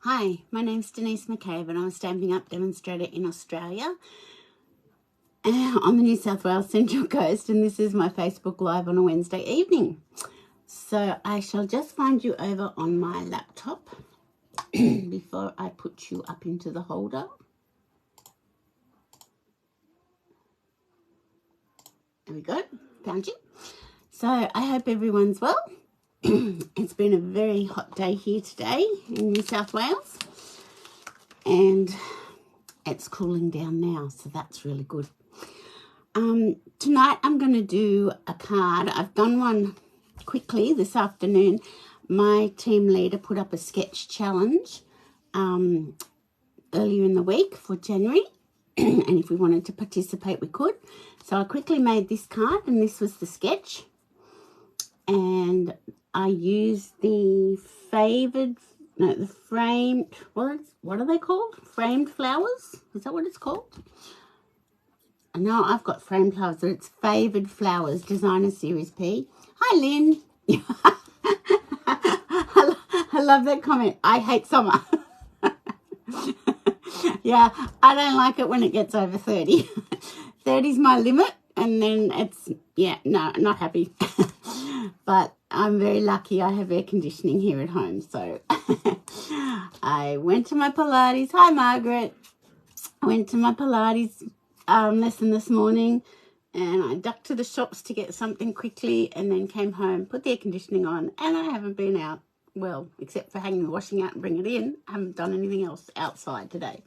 Hi, my name's Denise McCabe and I'm a Stampin' Up demonstrator in Australia on the New South Wales Central Coast, and this is my Facebook Live on a Wednesday evening. So I shall just find you over on my laptop before I put you up into the holder. There we go, found you. So I hope everyone's well. It's been a very hot day here today in New South Wales, and it's cooling down now, so that's really good. Tonight I'm going to do a card. I've done one quickly this afternoon. My team leader put up a sketch challenge earlier in the week for January, and if we wanted to participate we could. So I quickly made this card, and this was the sketch, and I used the framed, what are they called? Framed flowers? Is that what it's called? No, I've got framed flowers, but it's Favoured Flowers Designer Series P. Hi, Lynn. I love that comment. I hate summer. Yeah, I don't like it when it gets over 30. 30 is my limit, and then it's, yeah, no, not happy. But I'm very lucky I have air conditioning here at home. So I went to my Pilates. Hi, Margaret. I went to my Pilates lesson this morning, and I ducked to the shops to get something quickly, and then came home, put the air conditioning on, and I haven't been out, well, except for hanging the washing out and bring it in. I haven't done anything else outside today.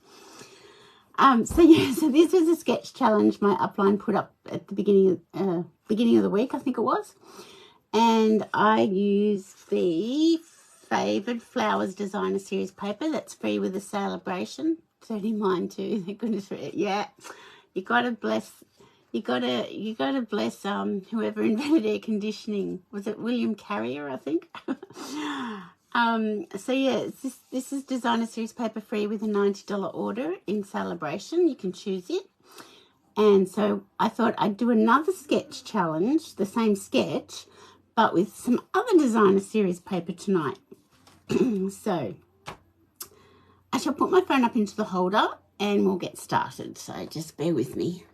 So this was a sketch challenge my upline put up at the beginning of the week, I think it was. And I used the Favoured Flowers Designer Series paper that's free with the sale-a-bration. 30 mine too, thank goodness for it. Yeah, you gotta bless whoever invented air conditioning. Was it William Carrier, I think? So yeah, this is Designer Series paper free with a $90 order in sale-a-bration. You can choose it. And so I thought I'd do another sketch challenge, the same sketch, but with some other Designer Series paper tonight. So I shall put my phone up into the holder and we'll get started. So just bear with me.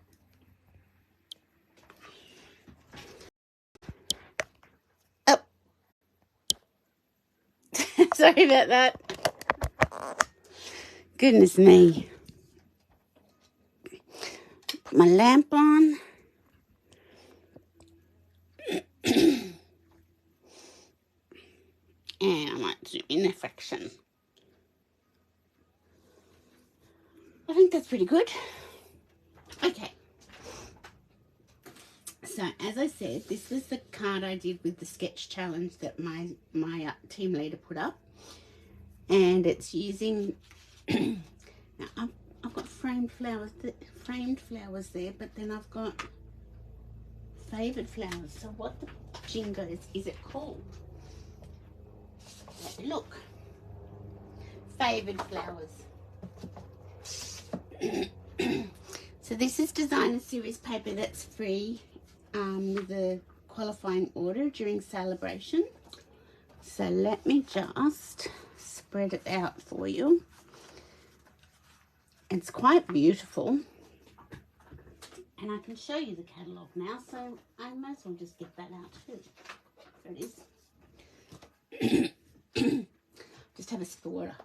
Oh, sorry about that. Goodness me. Put my lamp on. And I might zoom in a fraction. I think that's pretty good. Okay. So as I said, this was the card I did with the sketch challenge that my team leader put up, and it's using. Now I've got framed flowers there, but then I've got favoured flowers. So what the jingos is it called? Look, Favoured Flowers. So this is Designer Series paper that's free with the qualifying order during sale-a-bration. So let me just spread it out for you. It's quite beautiful, and I can show you the catalogue now, so I might as well just get that out too. There it is. Just have a sip of water.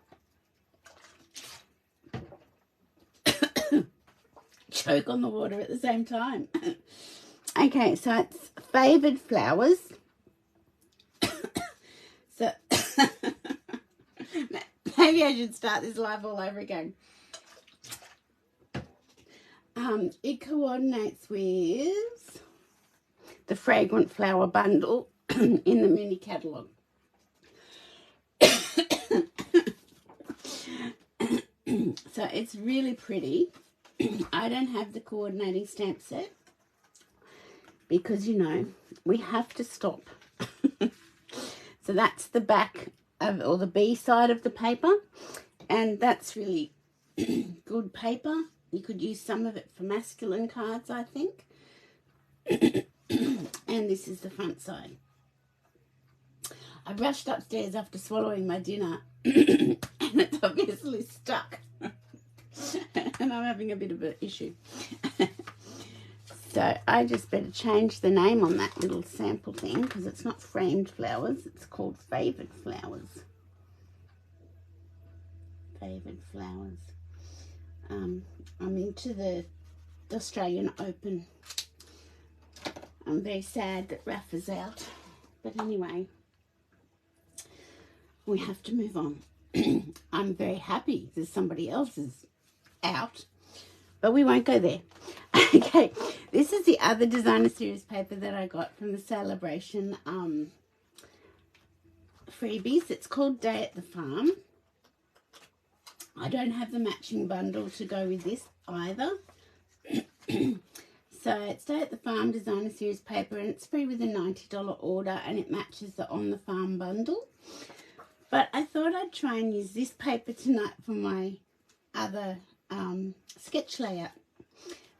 Choke on the water at the same time. Okay, so it's Favoured Flowers. So maybe I should start this live all over again. It coordinates with the Fragrant Flower Bundle in the mini catalogue. So it's really pretty. I don't have the coordinating stamp set because, you know, we have to stop. So that's the back of, or the B side of the paper, and that's really good paper. You could use some of it for masculine cards, I think. And this is the front side. I rushed upstairs after swallowing my dinner and and it's obviously stuck. And I'm having a bit of an issue. So I just better change the name on that little sample thing, because it's not framed flowers, it's called Favoured Flowers. Favoured Flowers. I'm into the Australian Open. I'm very sad that Rafa's out, but anyway, we have to move on. I'm very happy that somebody else is out, but we won't go there. Okay, this is the other designer series paper that I got from the sale-a-bration freebies. It's called Day at the Farm. I don't have the matching bundle to go with this either. So it's Day at the Farm designer series paper, and it's free with a $90 order, and it matches the On the Farm bundle. But I thought I'd try and use this paper tonight for my other sketch layout.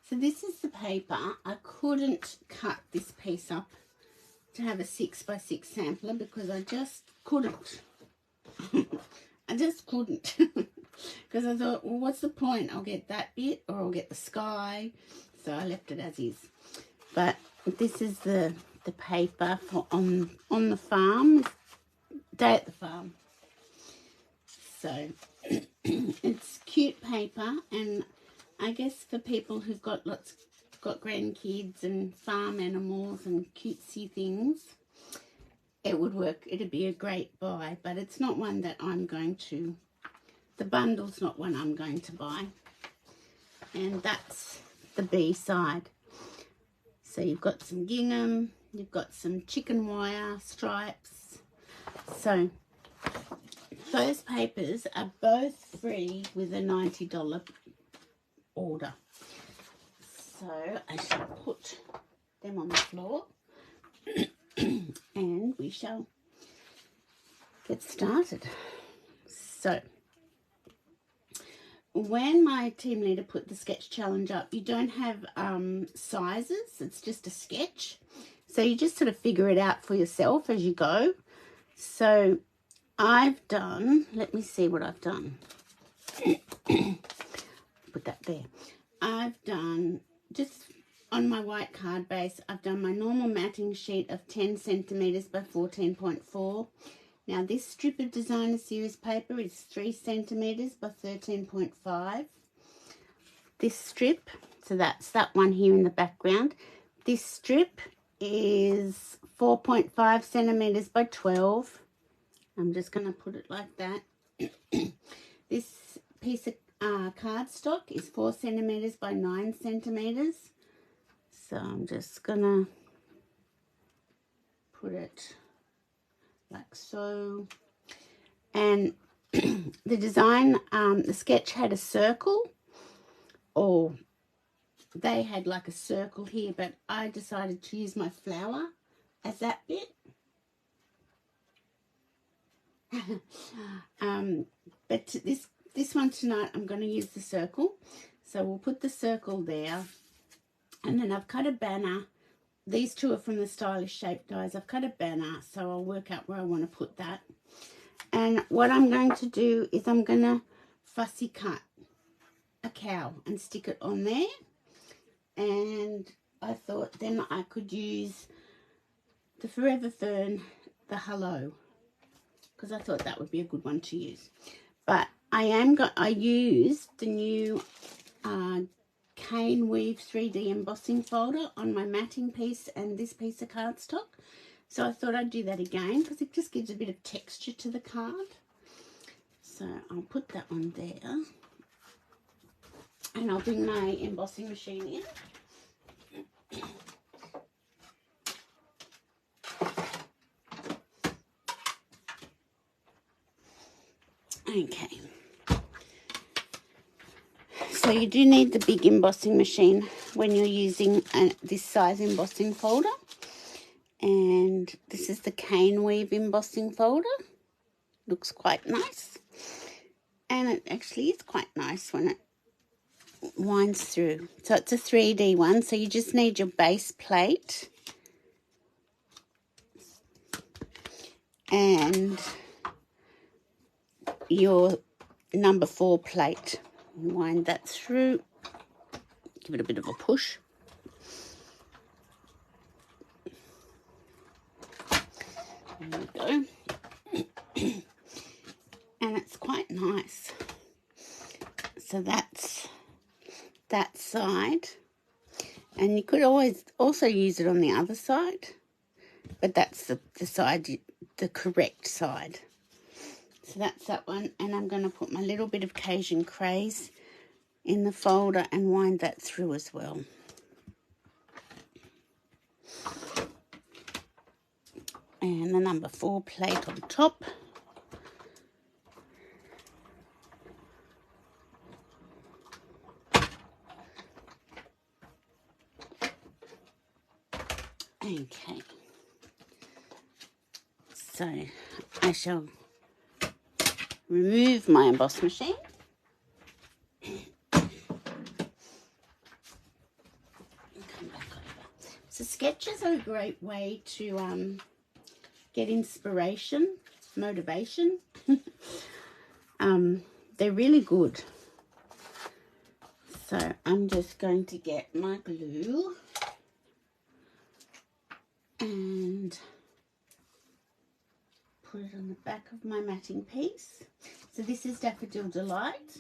So this is the paper. I couldn't cut this piece up to have a 6x6 sampler because I just couldn't. I just couldn't. Because I thought, well, what's the point? I'll get that bit or I'll get the sky. So I left it as is. But this is the paper for on the farm. Day at the Farm. So it's cute paper, and I guess for people who've got grandkids and farm animals and cutesy things, it would work. It'd be a great buy, but it's not one that I'm going to, the bundle's not one I'm going to buy. And that's the B side. So you've got some gingham, you've got some chicken wire stripes. So those papers are both free with a $90 order. So I shall put them on the floor and we shall get started. So when my team leader put the sketch challenge up, you don't have sizes, it's just a sketch. So you just sort of figure it out for yourself as you go. So I've done, let me see what I've done. Put that there. I've done, just on my white card base, I've done my normal matting sheet of 10 centimeters by 14.4. Now this strip of designer series paper is 3 centimeters by 13.5. This strip, so that's that one here in the background. This strip is 4.5 centimeters by 12. I'm just going to put it like that. This piece of cardstock is 4 centimeters by 9 centimeters. So I'm just going to put it like so. And the design, the sketch had a circle, or they had like a circle here, but I decided to use my flower as that bit. But this one tonight I'm going to use the circle, so we'll put the circle there, and then I've cut a banner. These two are from the Stylish Shape Dies. I've cut a banner, so I'll work out where I want to put that. And what I'm going to do is I'm going to fussy cut a cow and stick it on there. And I thought then I could use the Forever Fern, the Hello, because I thought that would be a good one to use. But I used the new Cane Weave 3D embossing folder on my matting piece and this piece of cardstock. So I thought I'd do that again because it just gives a bit of texture to the card. So I'll put that one there. And I'll bring my embossing machine in. Okay, so you do need the big embossing machine when you're using this size embossing folder. And this is the Cane Weave embossing folder. Looks quite nice. And it actually is quite nice when it winds through. So it's a 3D one, so you just need your base plate. And your number 4 plate. Wind that through. Give it a bit of a push. There we go. And it's quite nice. So that's that side. And you could always also use it on the other side. But that's the side, the correct side. So that's that one. And I'm going to put my little bit of Cajun Craze in the folder and wind that through as well. And the number 4 plate on top. Okay. So I shall remove my emboss machine. Come back over. So sketches are a great way to get inspiration, motivation. They're really good. So I'm just going to get my glue and put it on the back of my matting piece. So this is Daffodil Delight.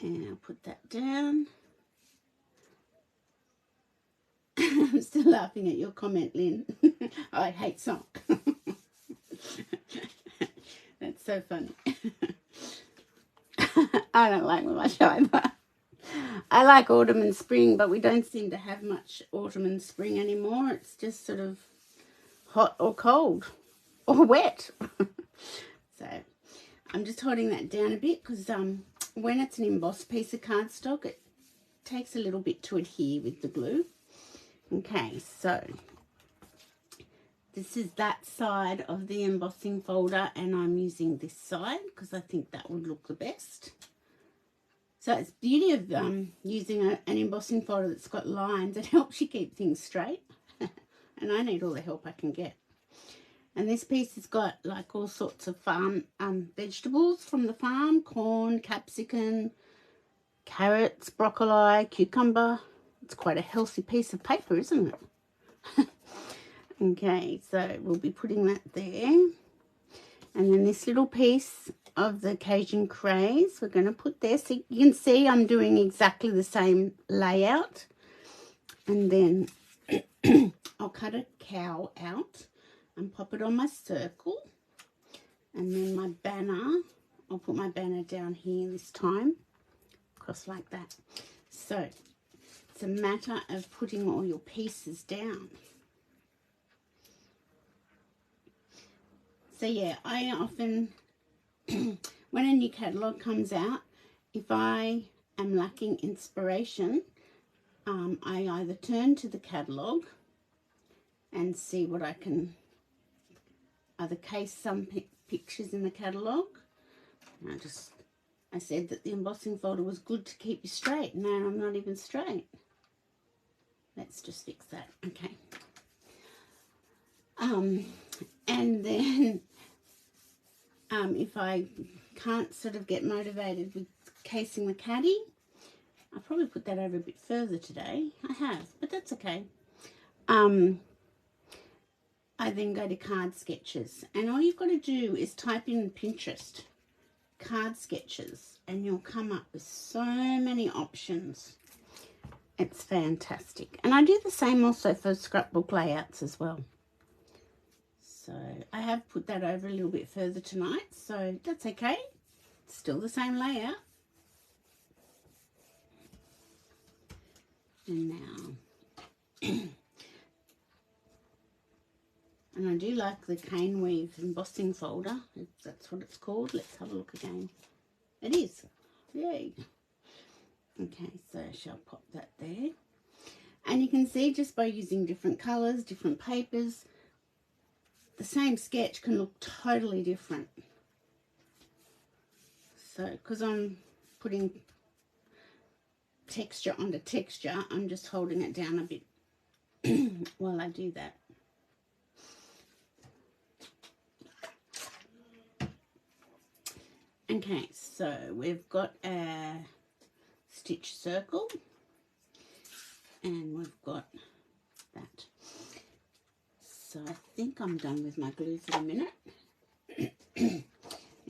And I'll put that down. I'm still laughing at your comment, Lynn. I hate sock. That's so funny. I don't like much either. I like autumn and spring, but we don't seem to have much autumn and spring anymore. It's just sort of hot or cold or wet. So I'm just holding that down a bit because when it's an embossed piece of cardstock, it takes a little bit to adhere with the glue. Okay, so this is that side of the embossing folder, and I'm using this side because I think that would look the best. So it's the beauty of using an embossing folder that's got lines. It helps you keep things straight. And I need all the help I can get. And this piece has got like all sorts of farm vegetables from the farm. Corn, capsicum, carrots, broccoli, cucumber. It's quite a healthy piece of paper, isn't it? Okay, so we'll be putting that there. And then this little piece of the Cajun Craze we're going to put there. So you can see I'm doing exactly the same layout. And then I'll cut a cow out and pop it on my circle. And then my banner, I'll put my banner down here this time, across like that. So it's a matter of putting all your pieces down. So yeah, I often, when a new catalogue comes out, if I am lacking inspiration, I either turn to the catalogue and see what I can, either case some pictures in the catalogue. I said that the embossing folder was good to keep you straight. Now I'm not even straight. Let's just fix that. Okay. And then if I can't sort of get motivated with casing the caddy, I'll probably put that over a bit further today. I have, but that's okay. I then go to card sketches, and all you've got to do is type in Pinterest card sketches and you'll come up with so many options. It's fantastic. And I do the same also for scrapbook layouts as well. So I have put that over a little bit further tonight, so that's okay. It's still the same layout. And now, and I do like the cane weave embossing folder. That's what it's called. Let's have a look again. It is. Yay. Okay, so I shall pop that there. And you can see just by using different colours, different papers, the same sketch can look totally different. So, because I'm putting texture onto texture, I'm just holding it down a bit while I do that. Okay, so we've got a stitch circle and we've got that. So I think I'm done with my glue for the minute.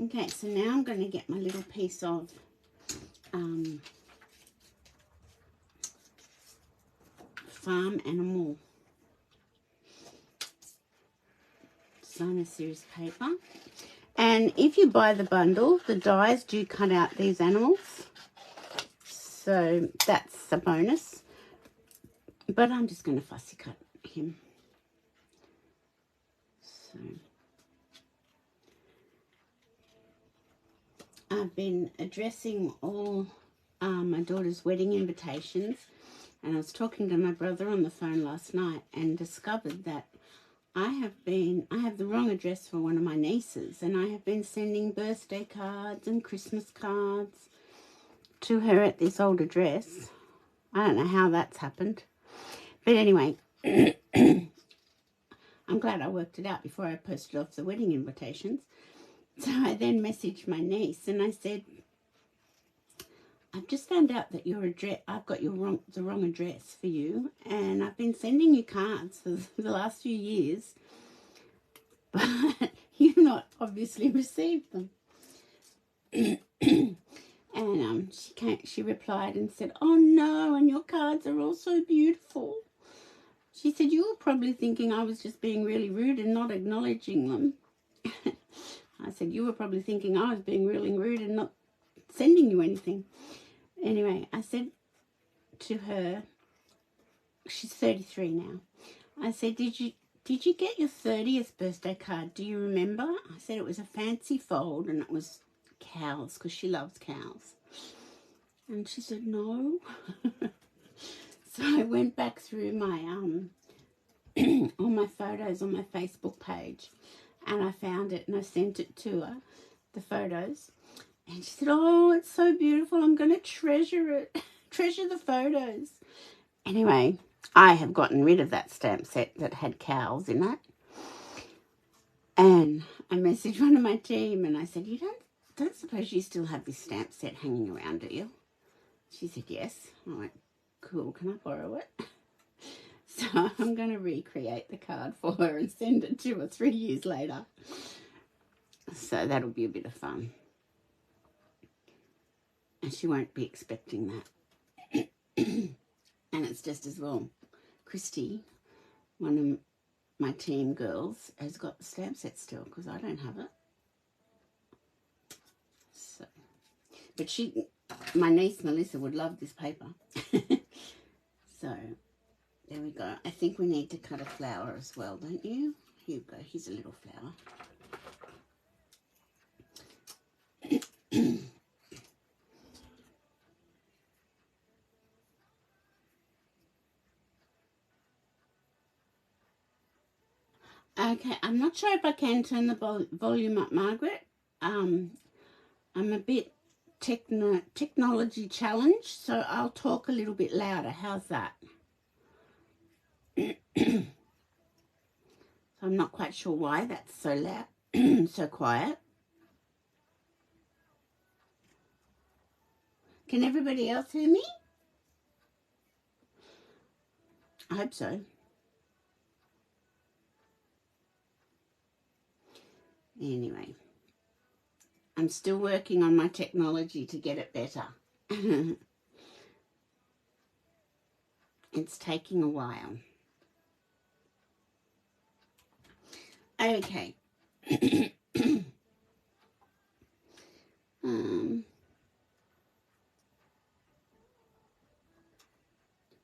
Okay, so now I'm going to get my little piece of farm animal Sona series paper. And if you buy the bundle, the dies do cut out these animals. So that's a bonus. But I'm just going to fussy cut him. So I've been addressing all my daughter's wedding invitations. And I was talking to my brother on the phone last night and discovered that I have the wrong address for one of my nieces, and I have been sending birthday cards and Christmas cards to her at this old address. I don't know how that's happened. But anyway, I'm glad I worked it out before I posted off the wedding invitations. So I then messaged my niece and I said, I've just found out that your address, I've got the wrong address for you, and I've been sending you cards for the last few years, but you've not obviously received them. And she replied and said, oh no, and your cards are all so beautiful. She said, you were probably thinking I was just being really rude and not acknowledging them. I said, you were probably thinking I was being really rude and not sending you anything. Anyway, I said to her, she's 33 now. I said, did you get your 30th birthday card? Do you remember? I said it was a fancy fold and it was cows because she loves cows. And she said, no. So I went back through my all my photos on my Facebook page and I found it and I sent it to her, the photos. And she said, oh, it's so beautiful. I'm going to treasure it. Treasure the photos. Anyway, I have gotten rid of that stamp set that had cows in it. And I messaged one of my team and I said, you don't suppose you still have this stamp set hanging around, do you? She said, yes. I went, cool, can I borrow it? So I'm going to recreate the card for her and send it to her 3 years later. So that'll be a bit of fun. And she won't be expecting that. And it's just as well. Christy, one of my team girls, has got the stamp set still because I don't have it. So, but my niece Melissa would love this paper. So there we go. I think we need to cut a flower as well, don't you? Here you go. Here's a little flower. Okay, I'm not sure if I can turn the volume up, Margaret. I'm a bit technology challenged, so I'll talk a little bit louder. How's that? So I'm not quite sure why that's so loud, so quiet. Can everybody else hear me? I hope so. Anyway, I'm still working on my technology to get it better. It's taking a while. Okay.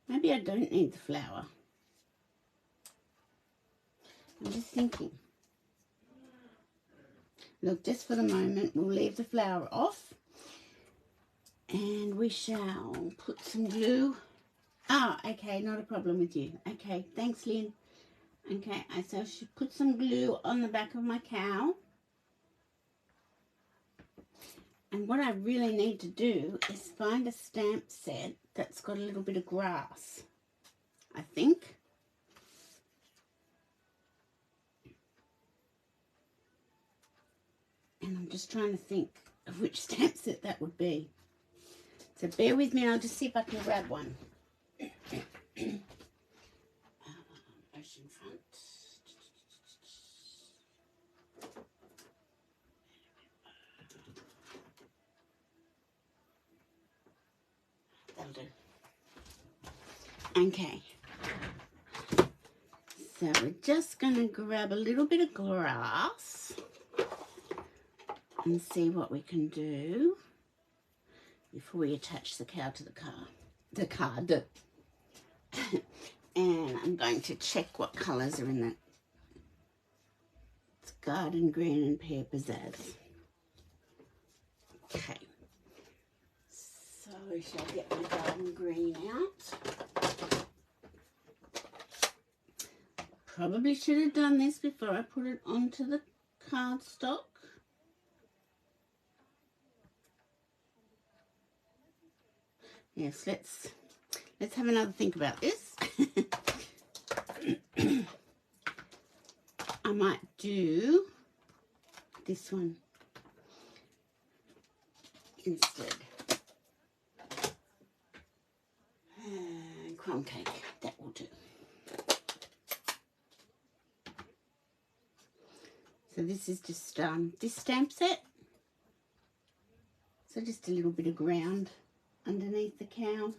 Maybe I don't need the flower. I'm just thinking. Look, just for the moment, we'll leave the flower off. And we shall put some glue. Oh, okay, not a problem with you. Okay, thanks, Lynn. Okay, so I should put some glue on the back of my cow. And what I really need to do is find a stamp set that's got a little bit of grass, I think. And I'm just trying to think of which stamp set that would be. So bear with me, I'll just see if I can grab one. Ocean front. That'll do. Okay. So we're just going to grab a little bit of grass and see what we can do before we attach the cow to the car. The card. And I'm going to check what colours are in that. It's garden green and pear pizzazz. Okay. So we shall get my garden green out. Probably should have done this before I put it onto the cardstock. Yes, let's have another think about this. I might do this one instead. Crumb cake, that will do. So this is just this stamp set. So just a little bit of ground underneath the cow.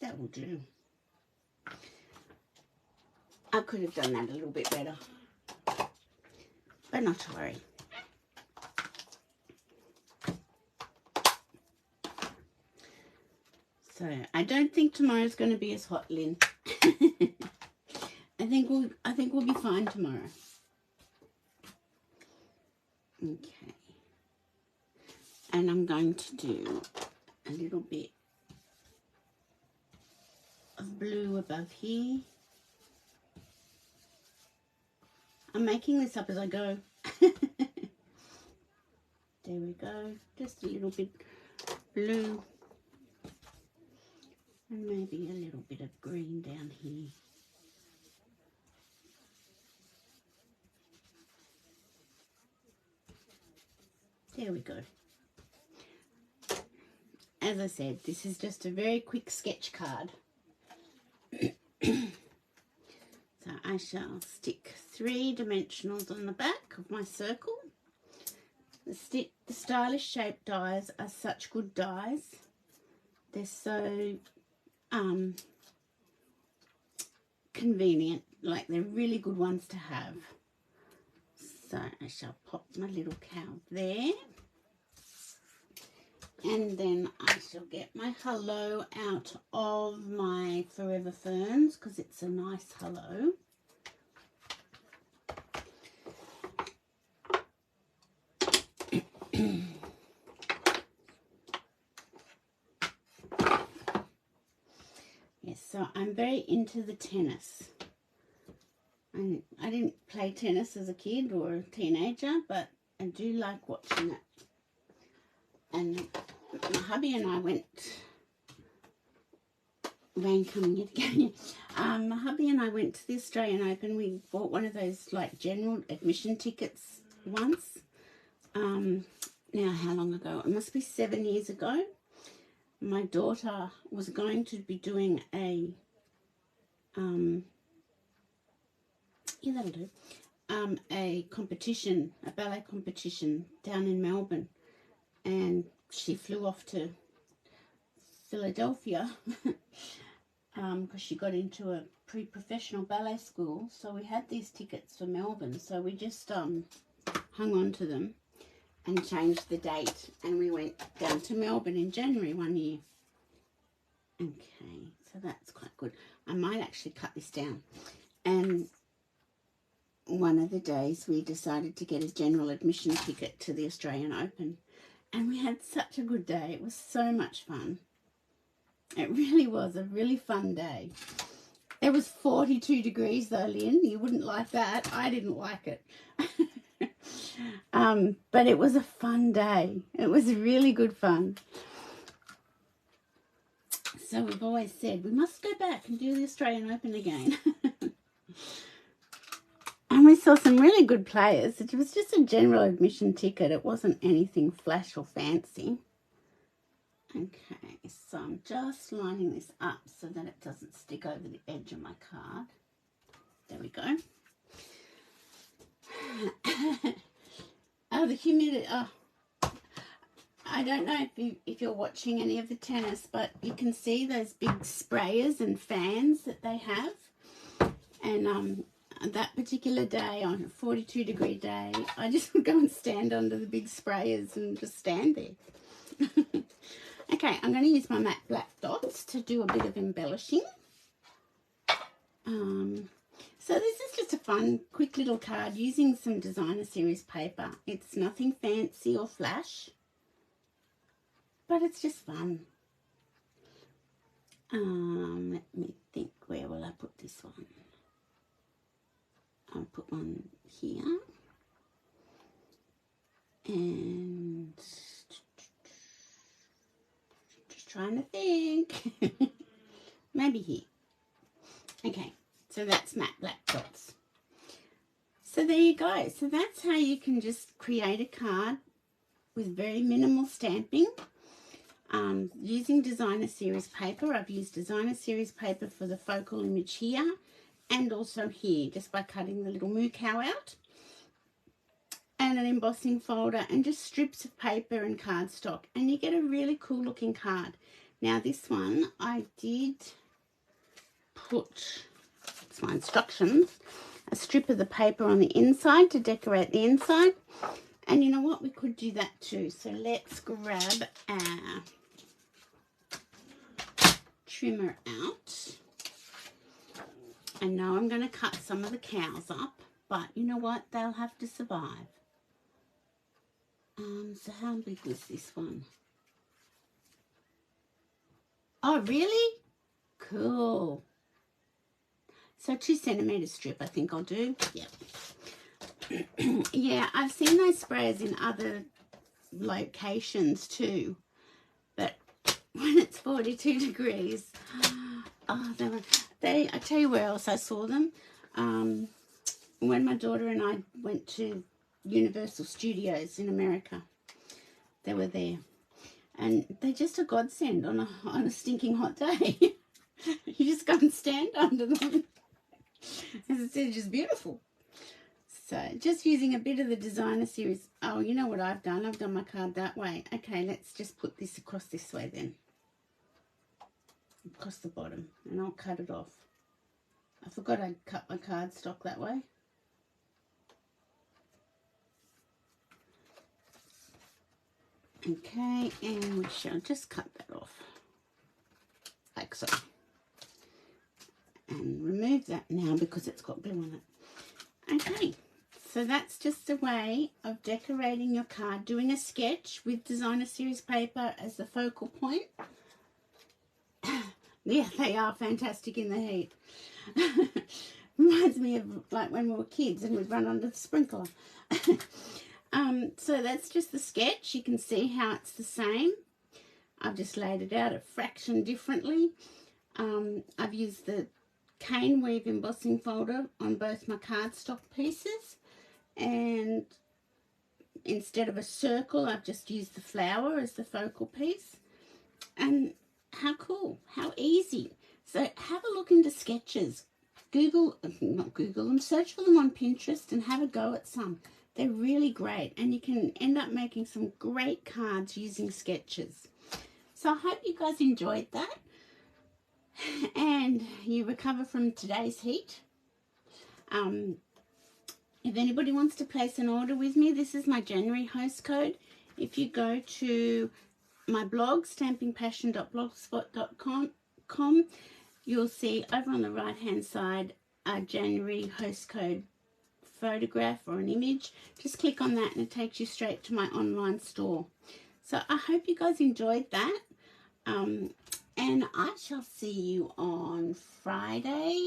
That will do. I could have done that a little bit better, but not to worry. So I don't think tomorrow's going to be as hot, Lynn. I think we'll be fine tomorrow. Okay. And I'm going to do a little bit of blue above here. I'm making this up as I go. There we go. Just a little bit blue. And maybe a little bit of green down here. There we go. As I said, this is just a very quick sketch card. So I shall stick 3 dimensionals on the back of my circle. The stylish shape dies are such good dies. They're so convenient, like they're really good ones to have. So I shall pop my little cow there. And then I shall get my hello out of my Forever Ferns because it's a nice hello. Yes, so I'm very into the tennis. I didn't play tennis as a kid or a teenager, but I do like watching it. And my hubby and I went, rain coming yet again. My hubby and I went to the Australian Open. We bought one of those like general admission tickets once. Now how long ago? It must be 7 years ago. My daughter was going to be doing a, yeah, that'll do, a competition, a ballet competition down in Melbourne. And she flew off to Philadelphia because she got into a pre-professional ballet school. So we had these tickets for Melbourne. So we just hung on to them and changed the date. And we went down to Melbourne in January one year. Okay, so that's quite good. I might actually cut this down. And one of the days we decided to get a general admission ticket to the Australian Open. And we had such a good day. It was so much fun. It really was a really fun day. It was 42 degrees though, Lynn. You wouldn't like that. I didn't like it. But it was a fun day. It was really good fun. So we've always said we must go back and do the Australian Open again. And we saw some really good players. It was just a general admission ticket. It wasn't anything flash or fancy. Okay, so I'm just lining this up so that it doesn't stick over the edge of my card. There we go. Oh, the humidity. Oh, I don't know if you're watching any of the tennis, but you can see those big sprayers and fans that they have. And that particular day, on a 42-degree day, I just would go and stand under the big sprayers and just stand there. Okay, I'm going to use my matte black dots to do a bit of embellishing. So this is just a fun, quick little card using some designer series paper. It's nothing fancy or flash, but it's just fun. Let me think, where will I put this one? I'll put one here. And just trying to think. Maybe here. Okay, so that's matte black dots. So there you go. So that's how you can just create a card with very minimal stamping. Using designer series paper. I've used designer series paper for the focal image here and also here, just by cutting the little moo cow out, and an embossing folder and just strips of paper and cardstock, and you get a really cool looking card. Now this one I did put, it's my instructions, a strip of the paper on the inside to decorate the inside. And you know what, we could do that too. So let's grab our trimmer out. I know I'm going to cut some of the cows up, but you know what, they'll have to survive. So how big was this one? Oh, really? Cool. So 2 centimeter strip I think I'll do. Yep. Yeah, I've seen those sprayers in other locations too, but when it's 42 degrees, oh, I tell you where else I saw them. When my daughter and I went to Universal Studios in America, they were there, and they're just a godsend on a stinking hot day. You just go and stand under them. As I said, it's just beautiful. So just using a bit of the designer series. Oh, you know what I've done? I've done my card that way. Okay, let's just put this across this way then. Across the bottom, and I'll cut it off. I forgot I'd cut my cardstock that way. Okay, and we shall just cut that off like so, and remove that now because it's got glue on it. Okay, so that's just a way of decorating your card, doing a sketch with designer series paper as the focal point. Yeah, they are fantastic in the heat. Reminds me of like when we were kids and we'd run under the sprinkler. So that's just the sketch. You can see how it's the same. I've just laid it out a fraction differently. I've used the cane weave embossing folder on both my cardstock pieces, and instead of a circle I've just used the flower as the focal piece. And how cool, how easy. So have a look into sketches. Not Google them, search for them on Pinterest and have a go at some. They're really great, and you can end up making some great cards using sketches. So I hope you guys enjoyed that and you recover from today's heat. If anybody wants to place an order with me, this is my January host code. If you go to my blog, stampingpassion.blogspot.com, you'll see over on the right hand side a January host code photograph or an image. Just click on that and it takes you straight to my online store. So I hope you guys enjoyed that, and I shall see you on Friday.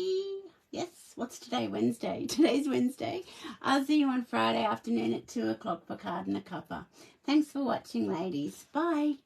Yes, what's today? Wednesday. Today's Wednesday. I'll see you on Friday afternoon at 2 o'clock for Card and a Cuppa. Thanks for watching, ladies. Bye.